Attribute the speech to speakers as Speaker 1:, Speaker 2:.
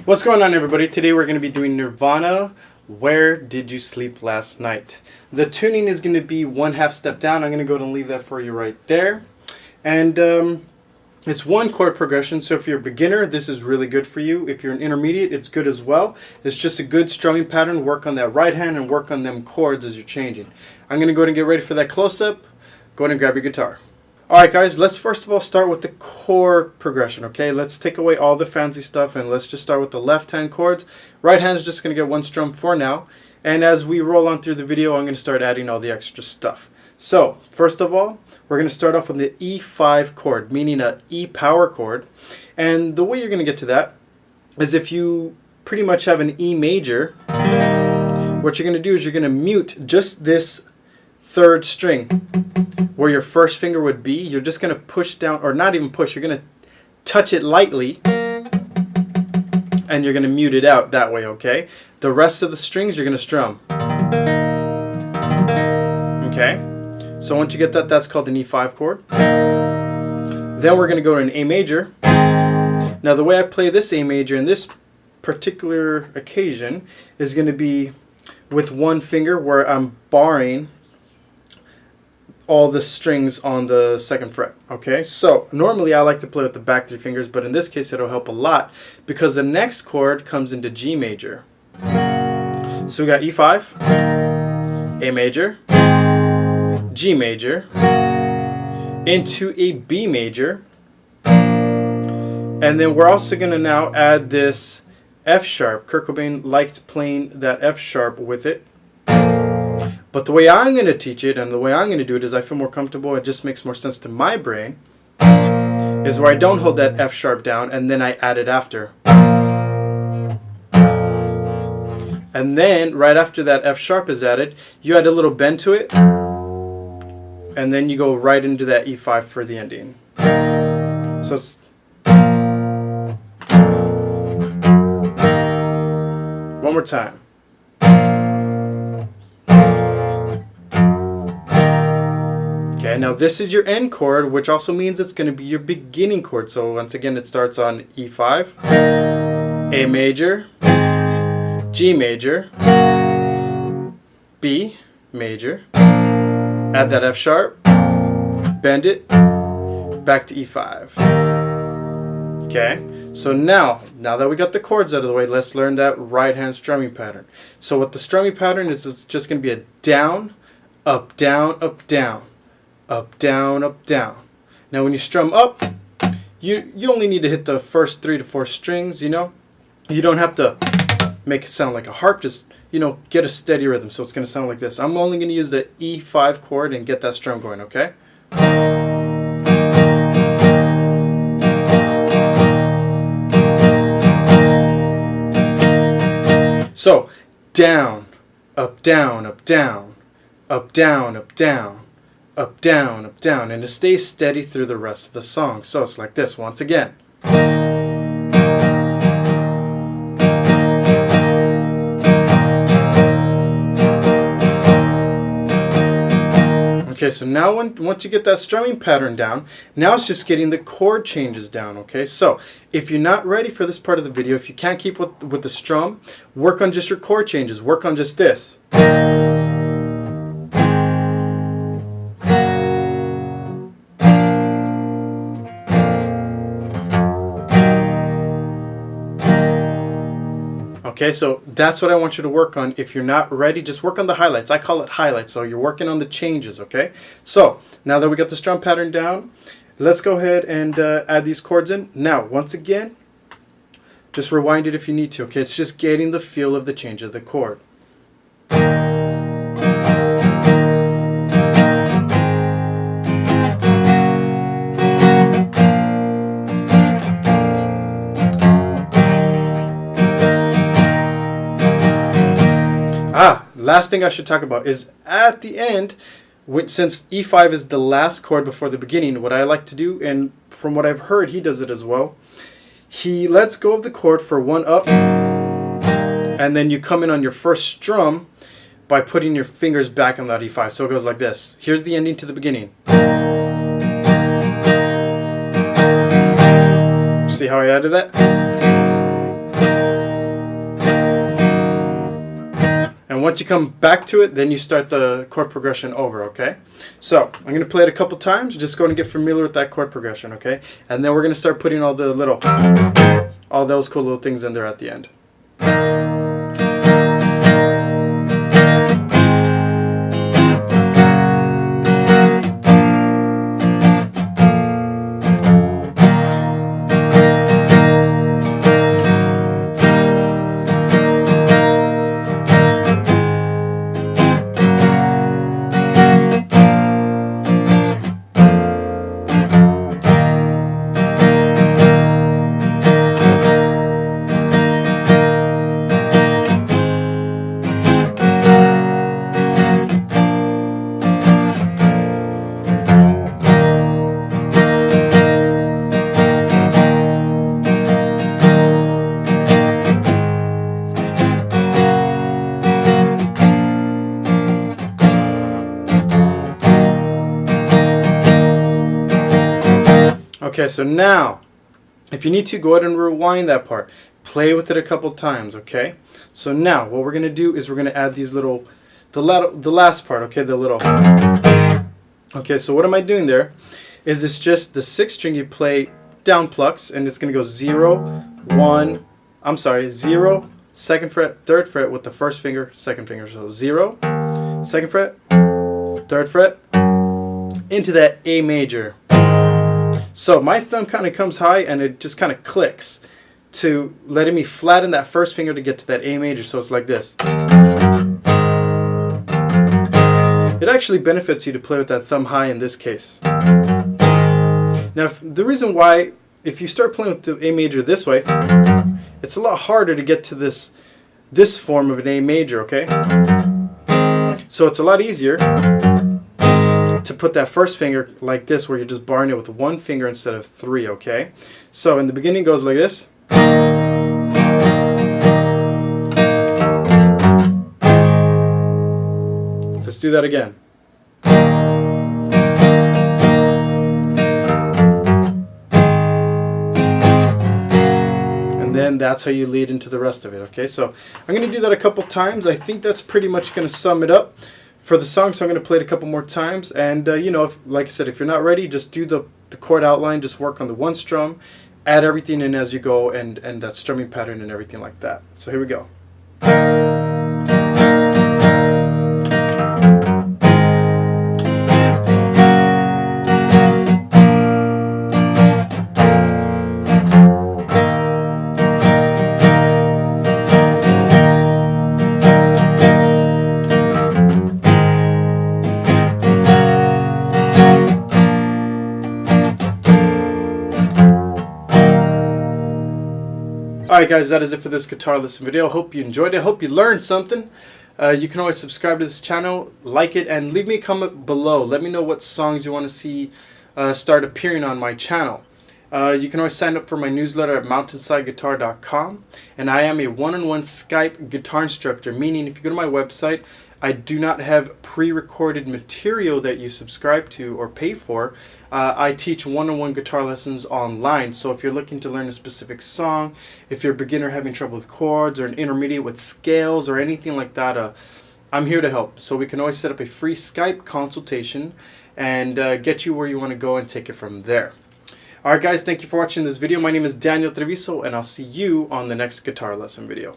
Speaker 1: What's going on, everybody? Today we're going to be doing Nirvana, Where Did You Sleep Last Night? The tuning is going to be 1/2 step down. I'm going to go ahead and leave that for you right there. And it's one chord progression, so if you're a beginner, this is really good for you. If you're an intermediate, it's good as well. It's just a good strumming pattern. Work on that right hand and work on them chords as you're changing. I'm going to go ahead and get ready for that close-up. Go ahead and grab your guitar. Alright guys, let's first of all start with the chord progression, okay? Let's take away all the fancy stuff and let's just start with the left hand chords. Right hand is just going to get one strum for now. And as we roll on through the video, I'm going to start adding all the extra stuff. So, first of all, we're going to start off with the E5 chord, meaning an E power chord. And the way you're going to get to that is if you pretty much have an E major, what you're going to do is you're going to mute just this third string where your first finger would be. You're just going to push down, or not even push, you're going to touch it lightly and you're going to mute it out that way, okay? The rest of the strings you're going to strum. Okay? So once you get that, that's called an E5 chord. Then we're going to go to an A major. Now the way I play this A major in this particular occasion is going to be with one finger where I'm barring all the strings on the second fret. Okay, so normally I like to play with the back three fingers, but in this case it'll help a lot because the next chord comes into G major. So we got E5, A major, G major, into a B major, and then we're also going to now add this F sharp. Kurt Cobain liked playing that F sharp with it. But the way I'm going to teach it and the way I'm going to do it is I feel more comfortable. It just makes more sense to my brain. Is where I don't hold that F sharp down and then I add it after. And then right after that F sharp is added, you add a little bend to it. And then you go right into that E5 for the ending. So it's one more time. Okay, now this is your end chord, which also means it's going to be your beginning chord. So once again, it starts on E5, A major, G major, B major, add that F sharp, bend it, back to E5. Okay, so now that we got the chords out of the way, let's learn that right hand strumming pattern. So what the strumming pattern is, it's just going to be a down, up, down, up, down. Up, down, up, down. Now when you strum up, you only need to hit the first 3 to 4 strings, you know. You don't have to make it sound like a harp, just, you know, get a steady rhythm. So it's going to sound like this. I'm only going to use the E5 chord and get that strum going, okay? So, down, up, down, up, down, up, down, up, down. Up, down, up, down, and it stays steady through the rest of the song. So it's like this once again. Okay, so now once you get that strumming pattern down, now it's just getting the chord changes down, okay? So if you're not ready for this part of the video, if you can't keep with the strum, work on just your chord changes. Work on just this. Okay, so that's what I want you to work on. If you're not ready, just work on the highlights. I call it highlights, so you're working on the changes, okay? So, now that we got the strum pattern down, let's go ahead and add these chords in. Now, once again, just rewind it if you need to, okay? It's just getting the feel of the change of the chord. Last thing I should talk about is at the end, since E5 is the last chord before the beginning, what I like to do, and from what I've heard he does it as well, he lets go of the chord for one up, and then you come in on your first strum by putting your fingers back on that E5. So it goes like this. Here's the ending to the beginning. See how I added that? And once you come back to it, then you start the chord progression over, okay? So I'm going to play it a couple times. Just go and get familiar with that chord progression, okay? And then we're going to start putting all those cool little things in there at the end. Okay, so now, if you need to, go ahead and rewind that part. Play with it a couple times, okay? So now, what we're going to do is we're going to add these the last part, okay? Okay, so what am I doing there? Is it's just the 6th string you play down plucks, and it's going to go 0, 0, 2nd fret, 3rd fret with the 1st finger, 2nd finger. So 0, 2nd fret, 3rd fret, into that A major. So my thumb kind of comes high and it just kind of clicks to letting me flatten that 1st finger to get to that A major. So it's like this. It actually benefits you to play with that thumb high in this case. Now the reason why, if you start playing with the A major this way, it's a lot harder to get to this form of an A major, okay? So it's a lot easier to put that 1st finger like this, where you're just barring it with 1 finger instead of 3, okay? So in the beginning it goes like this. Let's do that again. And then that's how you lead into the rest of it, okay? So I'm going to do that a couple times. I think that's pretty much going to sum it up for the song, so I'm going to play it a couple more times. And you know, like I said, if you're not ready, just do the chord outline, just work on the 1 strum, add everything in as you go, and that strumming pattern and everything like that. So here we go. Alright guys, that is it for this guitar lesson video. I hope you enjoyed it. I hope you learned something. You can always subscribe to this channel, like it, and leave me a comment below. Let me know what songs you want to see start appearing on my channel. You can always sign up for my newsletter at mountainsideguitar.com. And I am a one-on-one Skype guitar instructor, meaning if you go to my website, I do not have pre-recorded material that you subscribe to or pay for. I teach one-on-one guitar lessons online. So if you're looking to learn a specific song, if you're a beginner having trouble with chords, or an intermediate with scales or anything like that, I'm here to help. So we can always set up a free Skype consultation and get you where you want to go and take it from there. Alright guys, thank you for watching this video. My name is Daniel Treviso, and I'll see you on the next guitar lesson video.